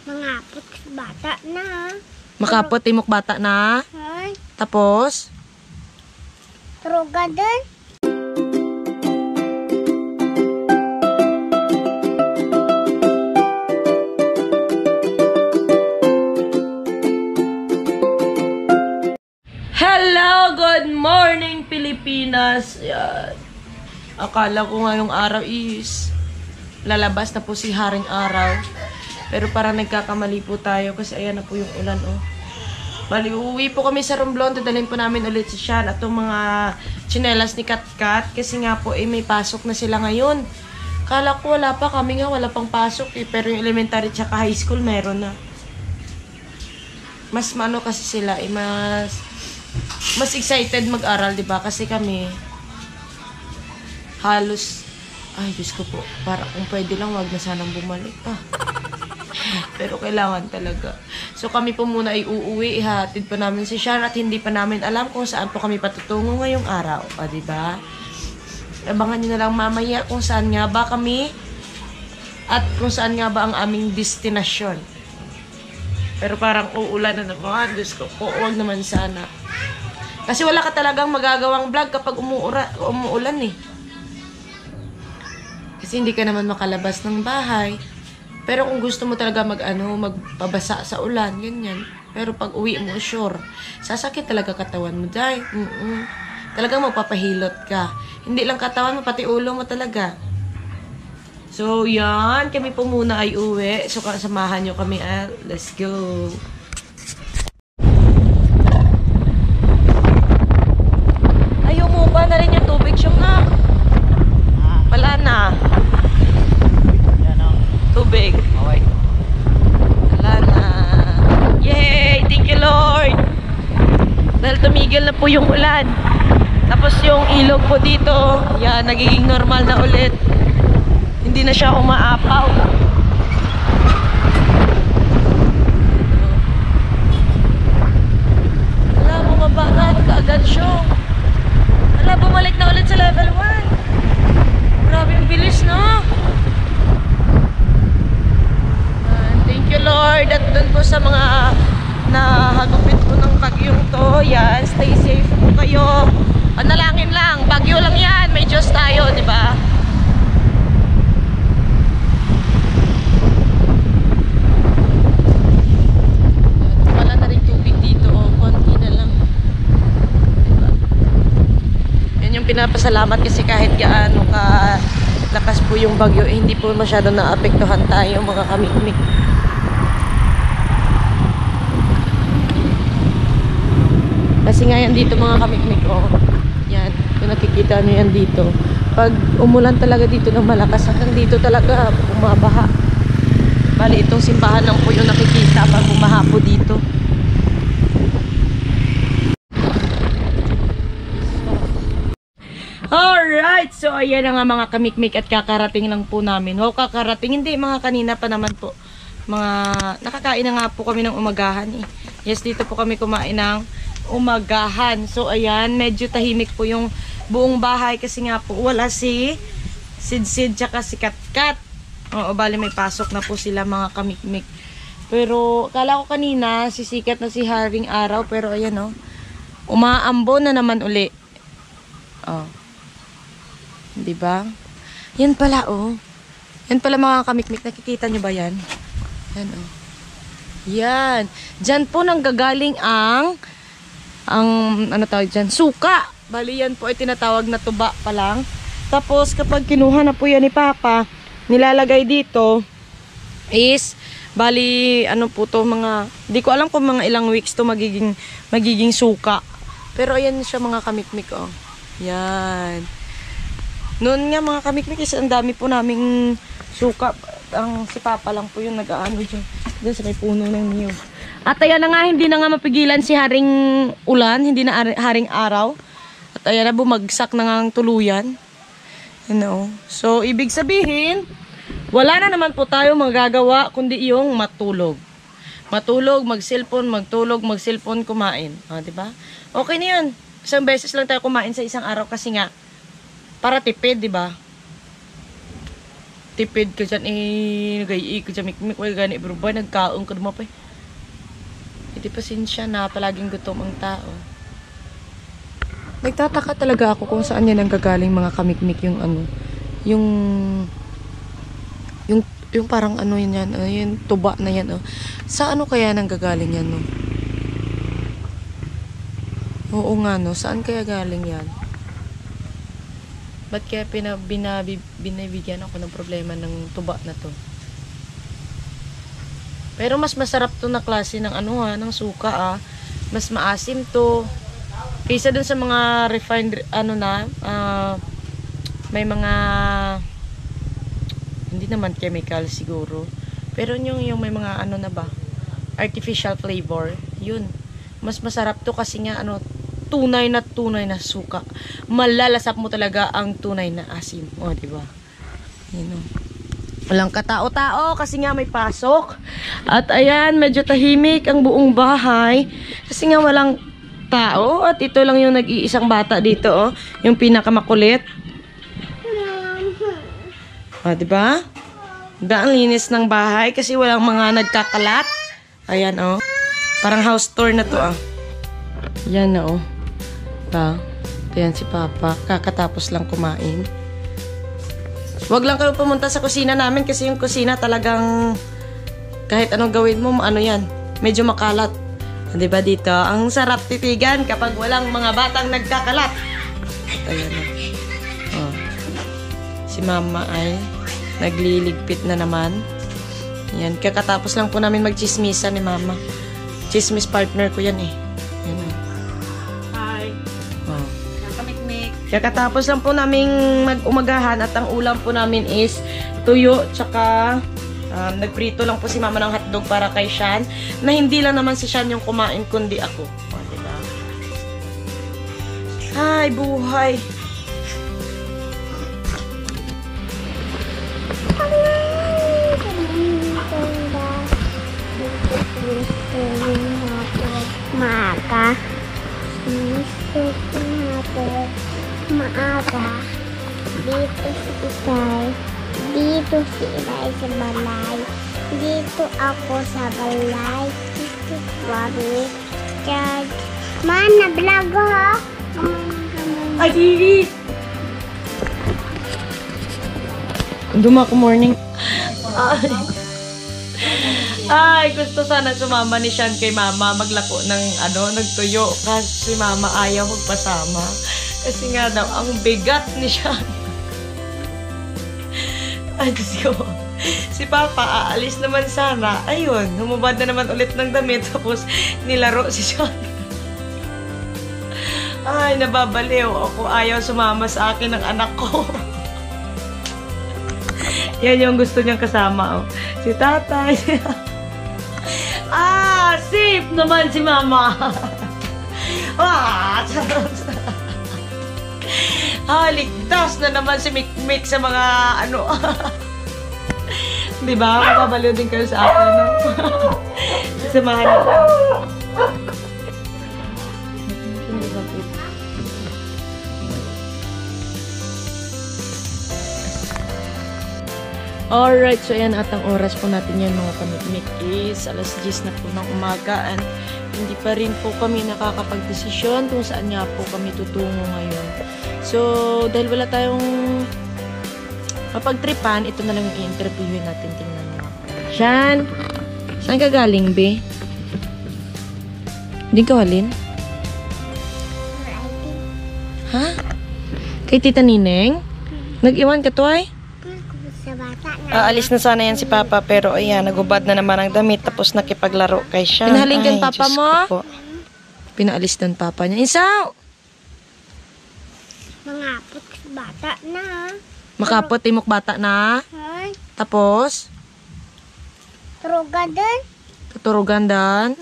Mangapot bata na. Makapot, timok bata na. Ay, Tapos, troga din. hello! Good morning, Pilipinas! Yan. Akala ko ngayong araw is lalabas na po si Haring Araw. Pero parang nagkakamali po tayo kasi ayan na po yung ulan, oh. Bali, uuwi po kami sa Romblon. Dadalhin po namin ulit si Sean at yung mga tsinelas ni Katkat. Kasi nga po, may pasok na sila ngayon. Kala ko wala pa. Kami nga wala pang pasok, eh. Pero yung elementary tsaka high school, meron na. Mas mano kasi sila, eh. Mas excited mag-aral, diba? Kasi kami, halos, ay, Diyos ko po, para kung pwede lang, wag na sanang bumalik. Pero kailangan talaga. So kami po muna ay uuwi, ihatid pa namin si Sean at hindi pa namin alam kung saan po kami patutungo ngayong araw. Diba? Abangan nyo na lang mamaya kung saan nga ba kami at kung saan nga ba ang aming destinasyon. Pero parang uulan na naman. Diyos ko po, huwag naman sana. Kasi wala ka talagang magagawang vlog kapag umuulan eh. Kasi hindi ka naman makalabas ng bahay. Pero kung gusto mo talaga magpabasa sa ulan, ganyan. Pero pag uwi mo, sure, sasakit talaga katawan mo, dahil. Talagang magpapahilot ka. Hindi lang katawan mo, pati ulo mo talaga. So, yan. Kami po muna ay uwi. So, samahan nyo kami. Let's go. Ay, umupa na rin yung tubig siyang na. Wala na. Tubig. Okay. Wala na. Yay! Thank you, Lord! Dahil tumigil na po yung ulan. Tapos yung ilog po dito, yan, nagiging normal na ulit. Hindi na siya umaapaw. Wala, bumaba na. Kaagad siya. Wala, bumalik na ulit sa level 1. Grabe yung bilis, no? Thank you, Lord. At dun po sa mga nahagupit po ng bagyong to, yan, stay safe po kayo. Panalangin lang, bagyo lang yan, may Diyos tayo, di ba? Wala na rin tubig dito, oh, konti na lang. Diba? Yan yung pinapasalamat kasi kahit gaano ka lakas po yung bagyo, eh, hindi po masyado naapektuhan tayo mga kamikmik. Kasi nga yan dito mga kamikmik, oh. Yan, kung nakikita nyo yan dito. Pag umulan talaga dito ng malakas, hanggang dito talaga bumabaha. Bali, itong simbahan lang po yung nakikita pag bumaha po dito. Alright, so ayan na nga mga kamikmik at kakarating lang po namin. Wow, kakarating, hindi, mga kanina pa naman po. Nakakain na nga po kami ng umagahan eh. Yes, dito po kami kumain ng umagahan. So ayan, medyo tahimik po yung buong bahay kasi nga po wala si Sid tsaka si Katkat. Oo, bali may pasok na po sila mga kamikmik. Pero kala ko kanina sisikat na si Haring Araw, pero ayan oh, umaambon na naman uli. Oh. 'Di ba? Yan pala oh. Yan pala mga kamikmik, nakikita nyo ba yan? Yan oh. Yan. Diyan po nanggagaling ang ano tawag dyan? Suka. Bali yan po ay tinatawag na tuba pa lang. Tapos kapag kinuha na po yan ni Papa, nilalagay dito is bali ano po to, mga di ko alam kung mga ilang weeks to magiging suka. Pero ayan siya mga kamikmik oh. Yan. Noon nga mga kamikmik is ang dami po naming suka. Si Papa lang po yung nag-aano dyan sa may puno ng niyog. At ayan na nga, hindi na nga mapigilan si Haring Ulan, hindi na Haring Araw. At ayan na, bumagsak na nga tuluyan. You know? So, ibig sabihin, wala na naman po tayo magagawa kundi yung matulog. Matulog, mag-cellphone, magtulog, mag-cellphone, kumain. Diba? Okay na yun. Isang beses lang tayo kumain sa isang araw kasi nga, para tipid, diba? tipid ka dyan, nag-i ka dyan, mikmik, wala gani, bro ba, nagkaon ka naman pa. Hindi pasensya na, palaging gutom ang tao. Nagtataka talaga ako kung saan yan ang gagaling mga kamikmik yung ano, yung parang ano yan, yung tuba na yan, oh. Sa ano kaya nang gagaling yan, no? Oo nga, no? Saan kaya galing yan? Ba't kaya binibigyan ako ng problema ng tuba na to? Pero mas masarap to na klase ng ano ha, ng suka Mas maasim to. Kaysa dun sa mga refined, ano na, may mga, hindi naman chemical siguro. Pero yung may mga ano na ba, artificial flavor, yun. Mas masarap to kasi nga ano, tunay na suka. Malalasap mo talaga ang tunay na asim. O, diba? Yun o. Walang katao-tao kasi nga may pasok. At ayan, medyo tahimik ang buong bahay. Kasi nga walang tao. At ito lang yung nag-iisang bata dito, oh. Yung pinakamakulit. O, diba? Ang linis ng bahay kasi walang mga nagkakalat. Ayan, oh. Parang house tour na to, ah. Yan na, oh. Ayan si Papa. Kakatapos lang kumain. Huwag lang kayo pumunta sa kusina namin kasi yung kusina talagang kahit anong gawin mo, ano yan, medyo makalat. Diba dito? Ang sarap titigan kapag walang mga batang nagkakalat. Ayan na. Oh. Si Mama ay nagliligpit na naman. Yan. Kakatapos lang po namin magchismisa ni Mama. Chismis partner ko yan eh. Yan na. Kakatapos lang po naming mag-umagahan at ang ulam po namin is tuyo tsaka nagprito lang po si Mama ng hotdog para kay Sean na hindi lang naman si Sean yung kumain kundi ako. O, diba? Ay, buhay! Maaga. Maaga. Dito si Inay sa balay. Dito ako sa balay. Dito kami. Church. Na vlog ha? Ay, Didi! Duma ko morning. Ay, gusto sana sumama ni Sean kay Mama maglako ng nagtuyo. Kasi si Mama ayaw magpasama. Kasi nga daw, ang bigat ni Sean. Ay, Diyos ko. Si Papa, aalis naman sana. Ayun, humubad na naman ulit ng damit. Tapos, nilaro si Sean. Ay, nababaliw. Ako ayaw sumama sa akin ng anak ko. Yan yung gusto niyang kasama. Oh. Si Tatay. Sip naman si Mama. Ligtas na naman si Mikmik sa mga diba? Mababaliw din kayo sa akin, no? Samahan niyo. Alright, so ayan at ang oras po natin yan mga kamikmik is alas 10 na po ng umaga and hindi pa rin po kami nakakapag-desisyon kung saan nga po kami tutungo ngayon. So, dahil wala tayong mapagtripan, ito na lang yung i-interviewin natin. Tingnan mo. Sean, saan ka galing, be? Hindi ka walin? Ha? Kay Tita Nineng? Nag-iwan ka to ay? Aalis na sana yan si Papa pero ayan, nagubad na naman ang damit tapos nakipaglaro kay Sean. Pinahalinggan Papa Diyos mo? Pinaalis doon Papa niya. Isaw! Mangapot bata na. Makapot, timok bata na. Ay, Tapos, turugadan. tuturugan dan.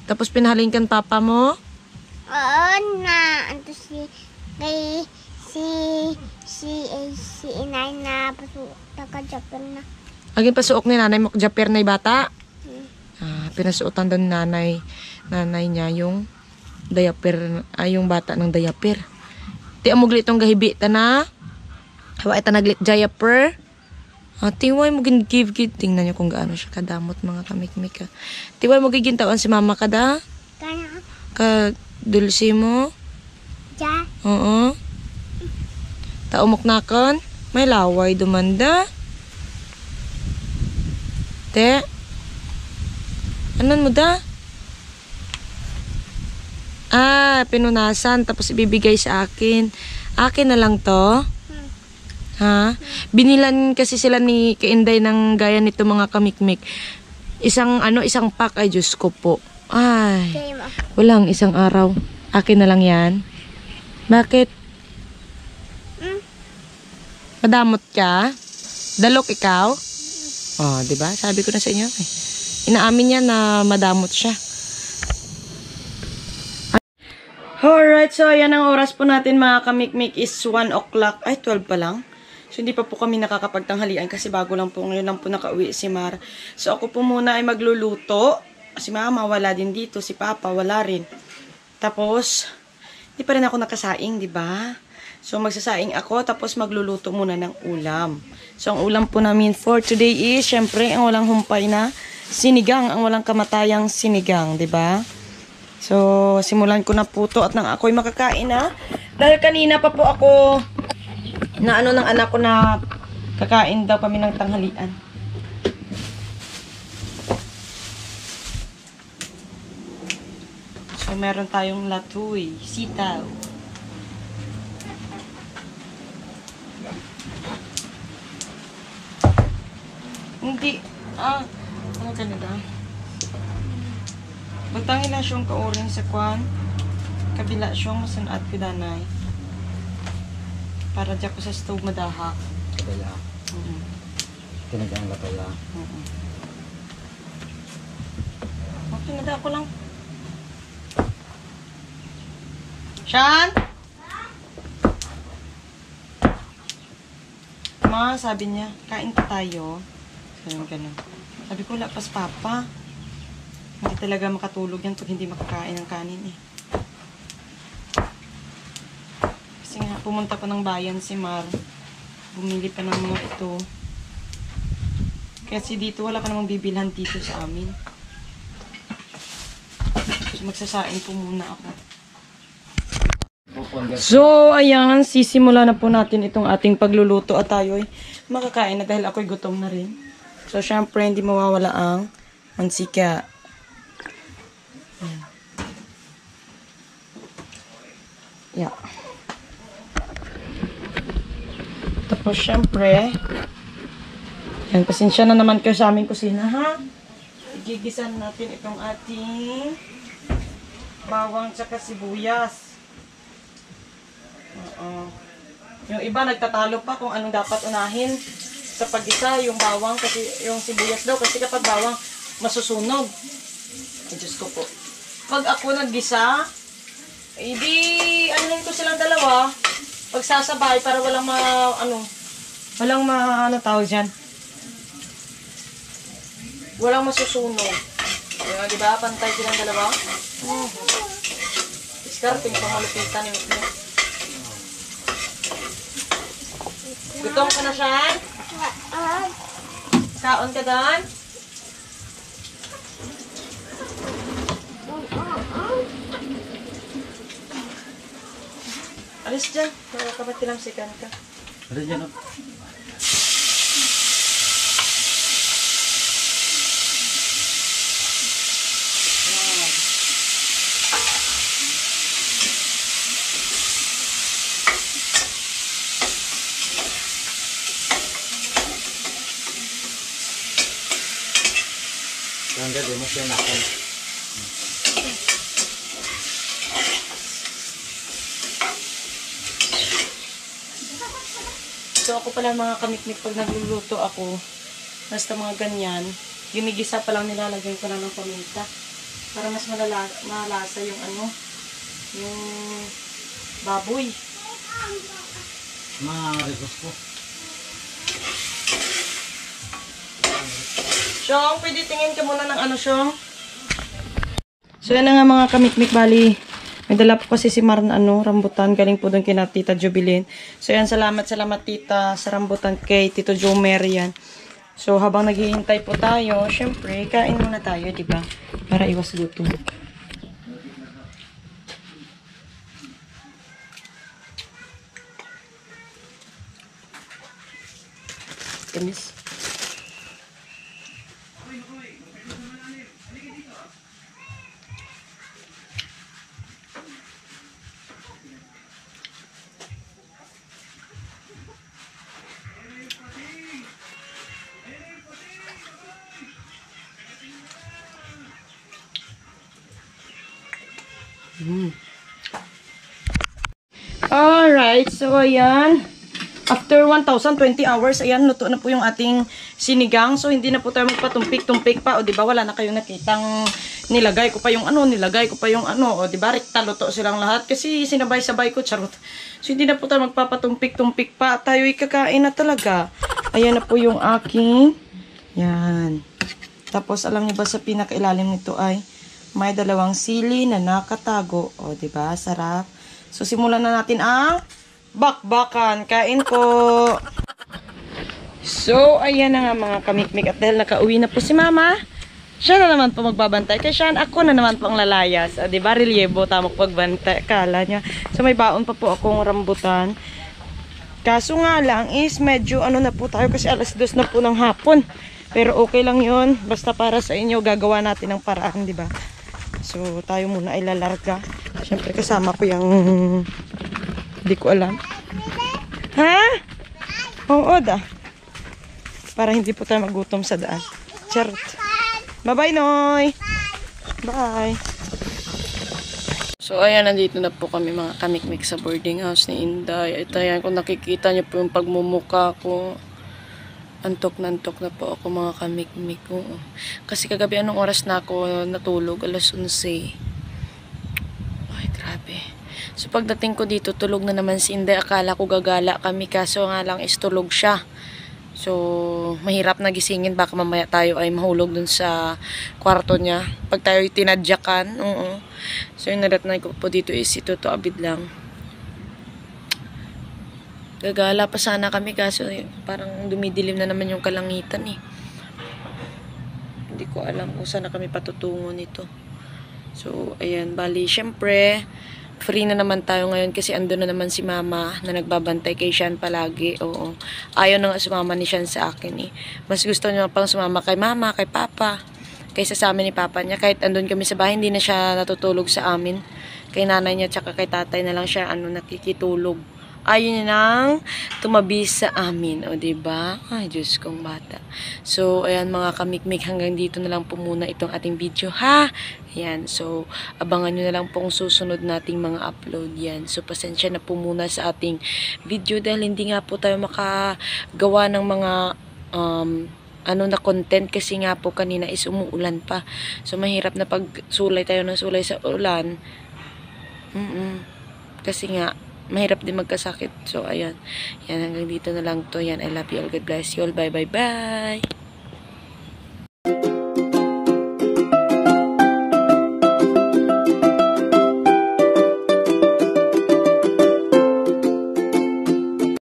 Tapos pinahalinggan Papa mo. Oo na. Anto si inay na taga-Japan na. Aging pasuok ni nanay mo, Japer na bata. Pinasuotan doon nanay niya yung diaper, yung bata ng diaper. Ti amugli itong gahibi ta na. Hawa ita naglit diaper. Tiway mo give. Tingnan nyo kung gaano siya kadamot mga kamikmik. Tiway mo gigintawan si mama kada? Kana. Dulce mo? Ja. Oo. Taumok na kon? May laway dumanda. Te? Anon mo da? Pinunasan tapos ibibigay sa akin. Akin na lang to? Ha? Binilan kasi sila ni Kainday ng gaya nito mga kamikmik. Isang pack ay Diyos ko po. Ay. Kaya mo. Walang isang araw. Akin na lang yan. Bakit? Madamot ka? Dalok ikaw? Oh, 'di ba? Sabi ko na sa inyo. Inaamin niya na madamot siya. Alright, so ayan ang oras po natin mga kamikmik is 1 o'clock. Ay, 12 pa lang. So, hindi pa po kami nakakapagtanghalian kasi bago lang po. Ngayon lang po nakauwi si Mar. So, ako po muna ay magluluto. Si Mama wala din dito. Si Papa wala rin. Tapos, hindi pa rin ako nakasaing, di ba? So, magsasaing ako. Tapos, magluluto muna ng ulam. So, ang ulam po namin for today is, syempre, ang walang humpay na sinigang. Ang walang kamatayang sinigang, di ba? So, simulan ko na po to at nang ako'y makakain na. Dahil kanina pa po ako na ng anak ko na kakain daw kami ng tanghalian. So, meron tayong latoy, sitaw. Hindi, ano ganito? Magtangin na siyang kauring sa kwan. Kabila siyang masanat ko danay. Para dyan ko sa stove madahak. Kabila. Tinagang lapala. Okay, nada ko lang. Sean? Ma, sabi niya, kain pa tayo. Sabi ganun. Sabi ko, lapas papa. Hindi talaga makatulog yan pag hindi makakain ng kanin eh. Kasi nga, pumunta pa ng bayan si Mar. Bumili pa ng mga ito. Kasi dito, wala ka namang bibilhan dito sa amin. So, magsasain po muna ako. So, ayan, sisimula na po natin itong ating pagluluto at tayo'y makakain na dahil ako'y gutom na rin. So, syempre, hindi mawawala ang mansika. Ayan. Yeah. Tapos, syempre, yan, pasensya na naman kayo sa aming kusina, ha? Gigisan natin itong ating bawang tsaka sibuyas. Yung iba nagtatalo pa kung anong dapat unahin sa pag-isa, yung bawang kasi yung sibuyas daw kasi kapag bawang masusunog. Ay, Diyos ko po. Pag ako naggisa, anuhin ko silang dalawa, pagsasabay para walang tawag dyan. Walang masusunog. Di ba? Pantay silang dalawa. Discarding pang malupitan yung ito. Gutom ka na siya? Kaon ka doon? Alis dyan. Kapag tinamsikan ka. Alis dyan, oh. Hanggang di mo siya nakan. So ako pala mga kamikmik pag nagluluto ako, basta mga ganyan, ginigisa pa lang nilalagay ko na ng paminta. Para mas malasa yung yung baboy. Ma-request po. Syong, pwede tingin ka muna ng Syong? So, yan na nga mga kamikmik, bali. May dala po kasi si Mar na rambutan. Galing po doon kina Tita Jubilin. So, yan. Salamat Tita sa rambutan kay Tito Jomer yan. So, habang naghihintay po tayo, syempre, kain muna tayo, di ba? Para iwas gutom. Kamis. Alright, so ayan. After 1,020 hours, ayan, luto na po yung ating sinigang. So, hindi na po tayo magpatumpik-tumpik pa. O, diba, wala na kayong nakitang nilagay ko pa yung nilagay ko pa yung O, diba, rekta luto silang lahat. Kasi sinabay-sabay ko, charot. So, hindi na po tayo magpapatumpik-tumpik pa. Tayo'y kakain na talaga. Ayan na po yung aking, yan. Tapos, alam niyo ba sa pinakailalim nito ay may 2 sili na nakatago. O, diba, sarap. So, simulan na natin ang bakbakan. Kain ko. So, ayan na nga mga kamikmik. At dahil nakauwi na po si Mama, siya na naman po magbabantay. Kaya siya, ako na naman po ang lalayas. Diba, relyebo, tamok pagbantay. Kala niya. So, may baon pa po akong rambutan. Kaso nga lang is medyo na po tayo kasi alas 2 na po ng hapon. Pero okay lang yun. Basta para sa inyo, gagawa natin ng paraan, diba? So, tayo muna ay lalarga. Siyempre, kasama ko yung hindi ko alam. Ha? Oo, da. Para hindi po tayo magutom sa daan. Charot. Bye-bye, Noy. Bye. So, ayan, nandito na po kami mga kamikmik sa boarding house ni Inday. Ito, ayan, kung nakikita niyo po yung pagmumuka ko. Antok na po ako mga kamikmik ko. Kasi kagabi anong oras na ako natulog? Alas 11. Ay, grabe. So, pagdating ko dito, tulog na naman si Inday. Akala ko gagala kami, kaso nga lang is tulog siya. So, mahirap na gisingin. Baka mamaya tayo ay mahulog dun sa kwarto niya. Pag tayo tinadyakan, oo. So, yung nadatnay ko po dito is ito to abid lang. Gagala pa sana kami, kaso parang dumidilim na naman yung kalangitan eh. Hindi ko alam kung saan na kami patutungo nito. So, ayan. Bali, syempre, free na naman tayo ngayon kasi andun na naman si Mama na nagbabantay kay Sean palagi. Oo. Ayaw na nga sumama ni Sean sa akin eh. Mas gusto niya pang sumama kay Mama, kay Papa, kaysa sa amin ni Papa niya. Kahit andun kami sa bahay, hindi na siya natutulog sa amin. Kay nanay niya tsaka kay tatay na lang siya nakikitulog. Ayaw niya nang tumabi sa amin. O, diba? Ay, Diyos kong bata. So, ayan mga kamikmik, hanggang dito na lang po muna itong ating video, ha? Ayan. So, abangan nyo na lang pong susunod nating mga upload yan. So, pasensya na po muna sa ating video dahil hindi nga po tayo makagawa ng mga na content kasi nga po kanina is umuulan pa. So, mahirap na pag sulay tayo ng sulay sa ulan. Kasi nga, mahirap din magkasakit. So, ayan. Yan, hanggang dito na lang to. Yan, I love you all. God bless you all. Bye, bye, bye.